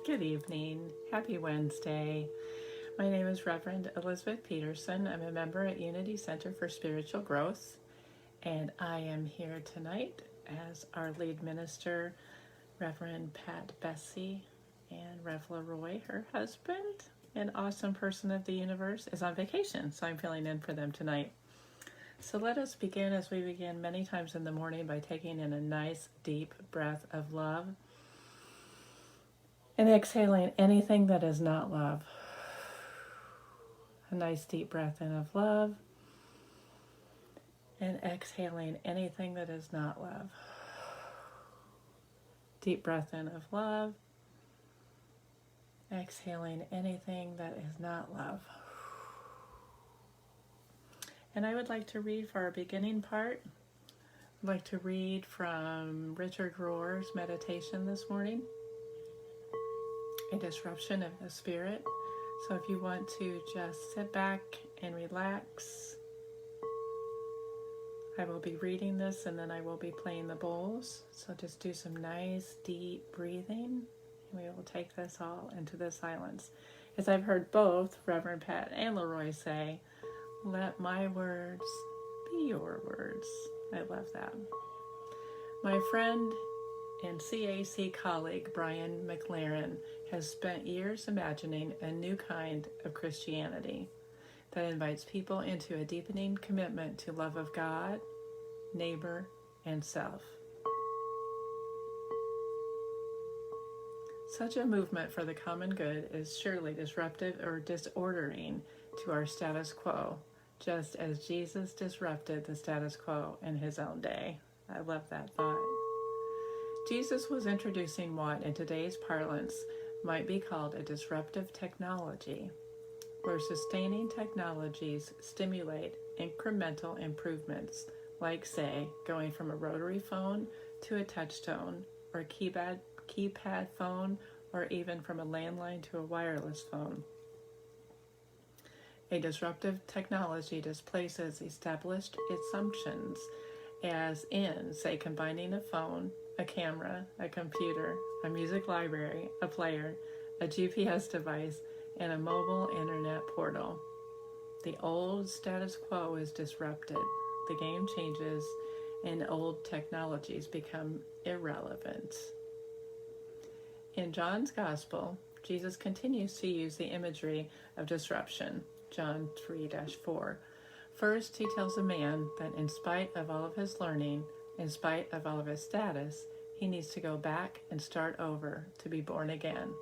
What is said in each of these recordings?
Good evening. Happy Wednesday. My name is Reverend Elizabeth Peterson. I'm a member at Unity Center for Spiritual Growth, and I am here tonight as our lead minister, Reverend Pat Bessie, and Rev Leroy, her husband, an awesome person of the universe, is on vacation, so I'm filling in for them tonight. So let us begin as we begin many times in the morning by taking in a nice deep breath of love and exhaling anything that is not love. A nice deep breath in of love and exhaling anything that is not love. Deep breath in of love, exhaling anything that is not love. And I would like to read for our beginning part. I'd like to read from Richard Rohr's meditation this morning, A Disruption of the Spirit. So if you want to just sit back and relax, I will be reading this and then I will be playing the bowls. So just do some nice deep breathing and we will take this all into the silence. As I've heard both Reverend Pat and Leroy say, let my words be your words. I love that. My friend and CAC colleague Brian McLaren has spent years imagining a new kind of Christianity that invites people into a deepening commitment to love of God, neighbor, and self. Such a movement for the common good is surely disruptive or disordering to our status quo, just as Jesus disrupted the status quo in his own day. I love that thought. Jesus was introducing what in today's parlance might be called a disruptive technology, where sustaining technologies stimulate incremental improvements, like, say, going from a rotary phone to a touchtone, or keypad phone, or even from a landline to a wireless phone. A disruptive technology displaces established assumptions, as in, say, combining a phone, a camera, a computer, a music library, a player, a GPS device, and a mobile internet portal. The old status quo is disrupted, the game changes, and old technologies become irrelevant. In John's Gospel, Jesus continues to use the imagery of disruption. John 3-4. First, he tells a man that in spite of all of his learning, in spite of all of his status, he needs to go back and start over to be born again.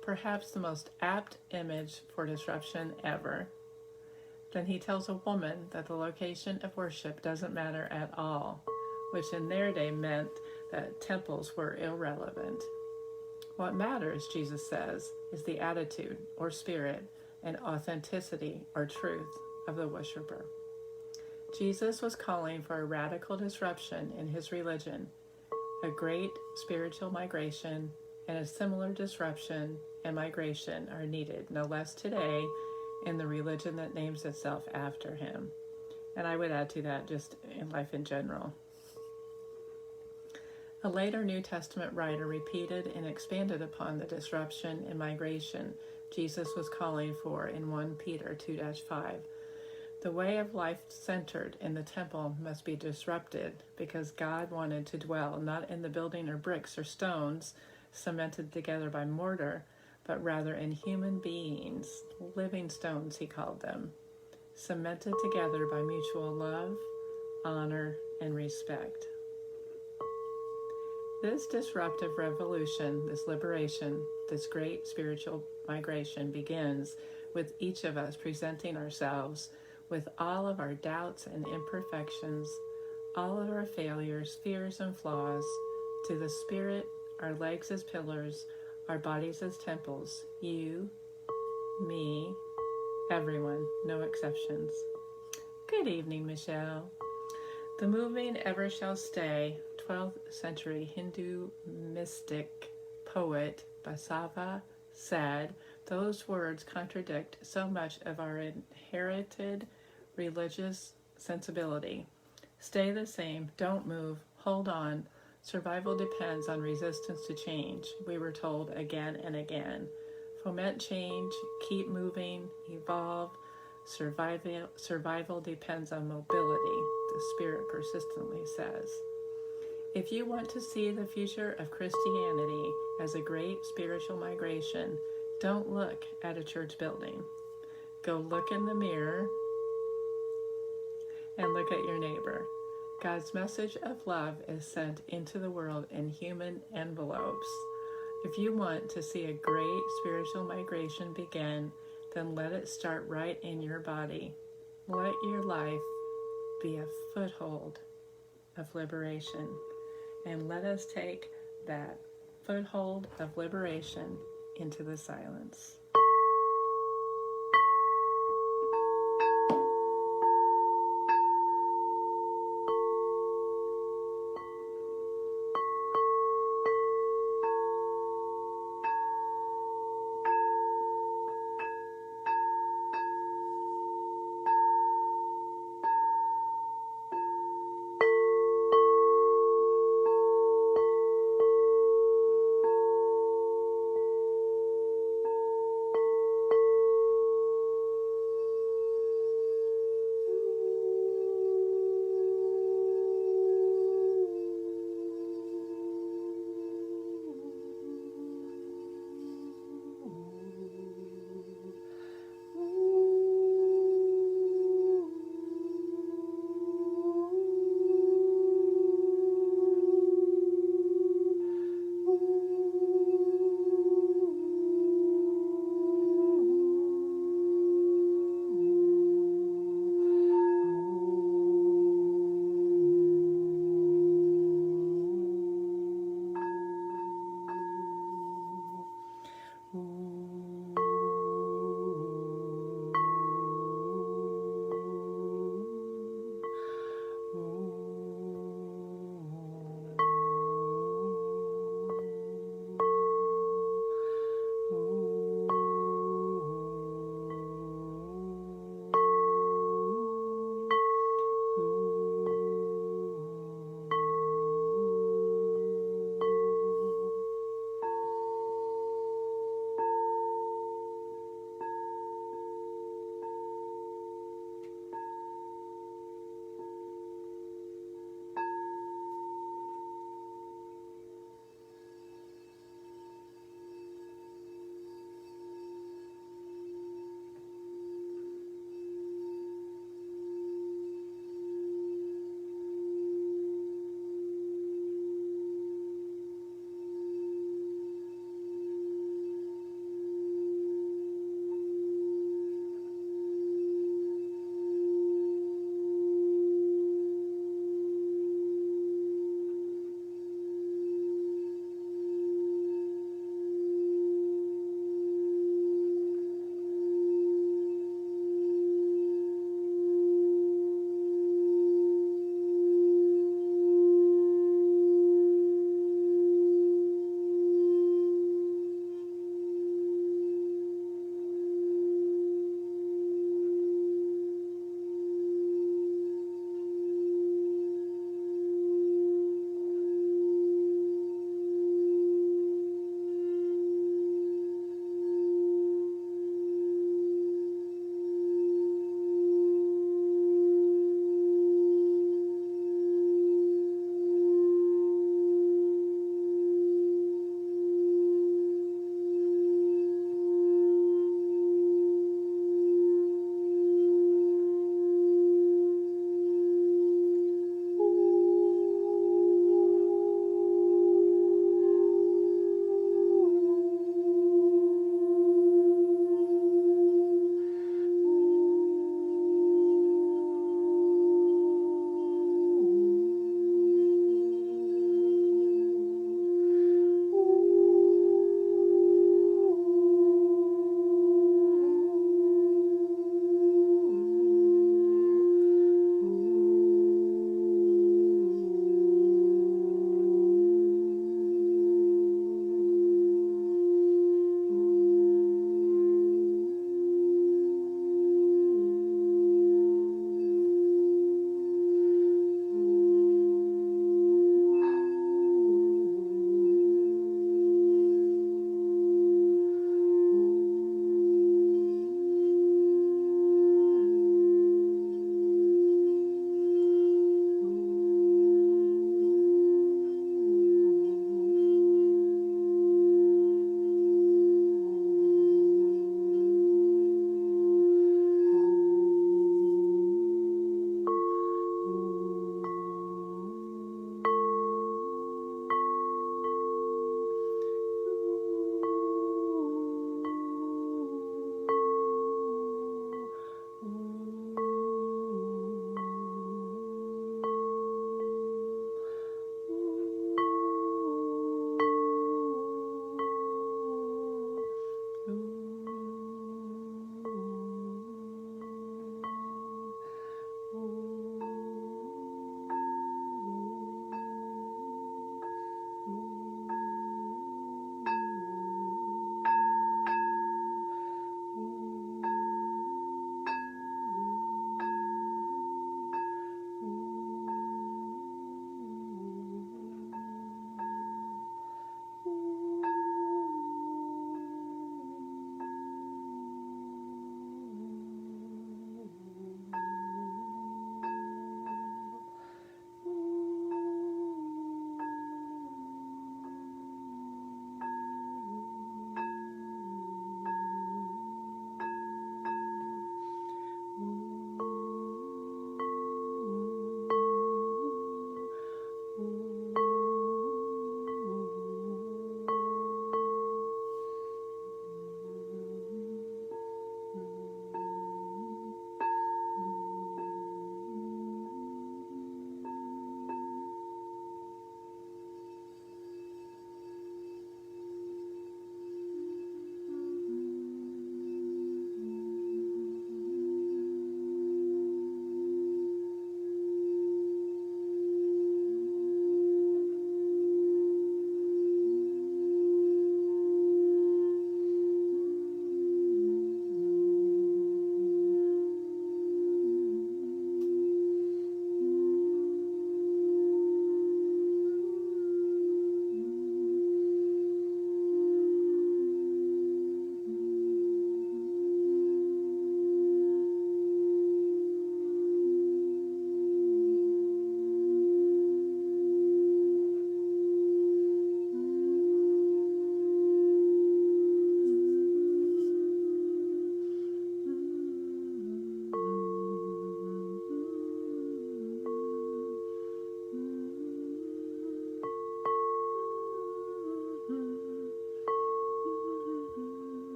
Perhaps the most apt image for disruption ever. Then he tells a woman that the location of worship doesn't matter at all, which in their day meant that temples were irrelevant. What matters, Jesus says, is the attitude or spirit and authenticity or truth of the worshiper. Jesus was calling for a radical disruption in his religion, a great spiritual migration, and a similar disruption and migration are needed, no less today, in the religion that names itself after him. And I would add to that just in life in general. A later New Testament writer repeated and expanded upon the disruption and migration Jesus was calling for in 1 Peter 2-5. The way of life centered in the temple must be disrupted because God wanted to dwell not in the building or bricks or stones cemented together by mortar, but rather in human beings, living stones he called them, cemented together by mutual love, honor, and respect. This disruptive revolution, this liberation, this great spiritual migration begins with each of us presenting ourselves with all of our doubts and imperfections, all of our failures, fears, and flaws, to the Spirit, our legs as pillars, our bodies as temples, you, me, everyone, no exceptions. Good evening, Michelle. The moving ever shall stay, 12th century Hindu mystic poet Basava said, those words contradict so much of our inherited religious sensibility. Stay the same, don't move, hold on, Survival depends on resistance to change, we were told again and again. Foment change, keep moving, evolve. Survival depends on mobility, the Spirit persistently says. If you want to see the future of Christianity as a great spiritual migration, don't look at a church building. Go look in the mirror and look at your neighbor. God's message of love is sent into the world in human envelopes. If you want to see a great spiritual migration begin, then let it start right in your body. Let your life be a foothold of liberation. And let us take that foothold of liberation into the silence.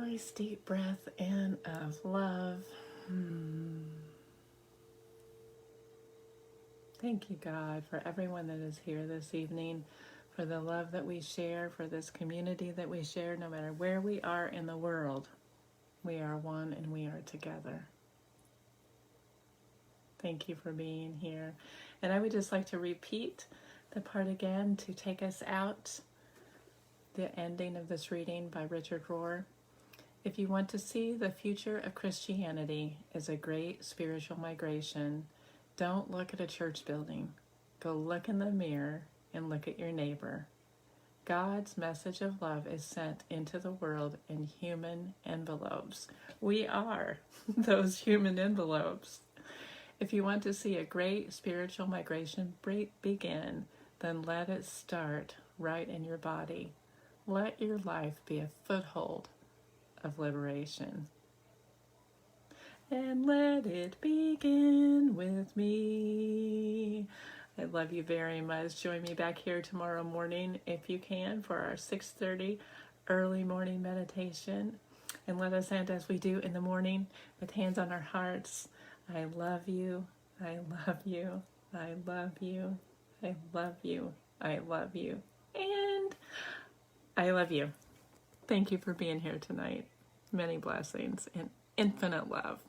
Nice deep breath in of love. Thank you, God, for everyone that is here this evening, for the love that we share, for this community that we share, no matter where we are in the world. We are one and we are together. Thank you for being here. And I would just like to repeat the part again to take us out, the ending of this reading by Richard Rohr. If you want to see the future of Christianity as a great spiritual migration, don't look at a church building. Go look in the mirror and look at your neighbor. God's message of love is sent into the world in human envelopes. We are those human envelopes. If you want to see a great spiritual migration begin, then let it start right in your body. Let your life be a foothold of liberation. And let it begin with me. I love you very much. Join me back here tomorrow morning if you can for our 6:30 early morning meditation. And let us end as we do in the morning with hands on our hearts. I love you. I love you. I love you. I love you. I love you. And I love you. Thank you for being here tonight. Many blessings and infinite love.